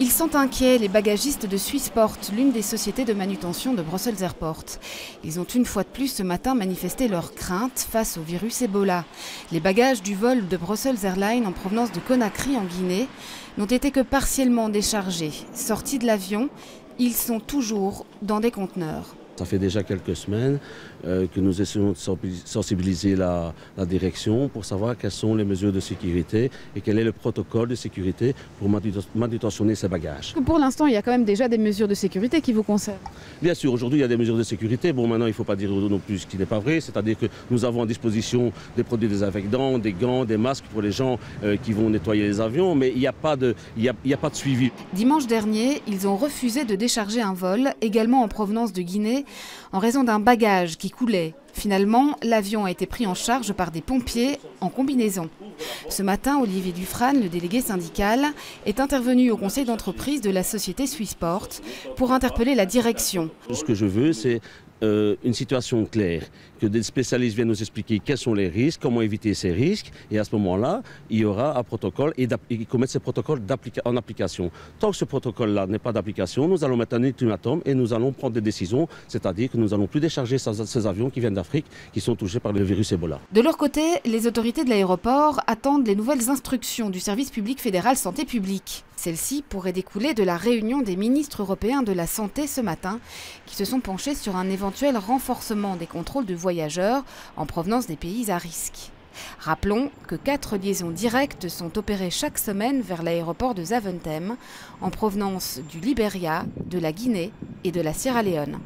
Ils sont inquiets, les bagagistes de Swissport, l'une des sociétés de manutention de Brussels Airport. Ils ont une fois de plus ce matin manifesté leurs craintes face au virus Ebola. Les bagages du vol de Brussels Airlines en provenance de Conakry en Guinée n'ont été que partiellement déchargés. Sortis de l'avion, ils sont toujours dans des conteneurs. Ça fait déjà quelques semaines que nous essayons de sensibiliser la direction pour savoir quelles sont les mesures de sécurité et quel est le protocole de sécurité pour manutentionner ces bagages. Pour l'instant, il y a quand même déjà des mesures de sécurité qui vous concernent. Bien sûr, aujourd'hui il y a des mesures de sécurité. Bon, maintenant il ne faut pas dire non plus ce qui n'est pas vrai, c'est-à-dire que nous avons à disposition des produits désinfectants, des gants, des masques pour les gens qui vont nettoyer les avions, mais il n'y a pas de suivi. Dimanche dernier, ils ont refusé de décharger un vol, également en provenance de Guinée, en raison d'un bagage qui coulait. Finalement, l'avion a été pris en charge par des pompiers en combinaison. Ce matin, Olivier Dufrane, le délégué syndical, est intervenu au conseil d'entreprise de la société Swissport pour interpeller la direction. Ce que je veux, c'est une situation claire, que des spécialistes viennent nous expliquer quels sont les risques, comment éviter ces risques, et à ce moment-là, il y aura un protocole et qu'on mette ces protocoles en application. Tant que ce protocole-là n'est pas d'application, nous allons mettre un ultimatum et nous allons prendre des décisions, c'est-à-dire que nous n'allons plus décharger ces avions qui viennent d'Afrique, qui sont touchés par le virus Ebola. De leur côté, les autorités de l'aéroport attendent les nouvelles instructions du service public fédéral santé publique. Celles-ci pourraient découler de la réunion des ministres européens de la santé ce matin, qui se sont penchés sur un éventuel renforcement des contrôles de voyageurs en provenance des pays à risque. Rappelons que 4 liaisons directes sont opérées chaque semaine vers l'aéroport de Zaventem, en provenance du Libéria, de la Guinée et de la Sierra Leone.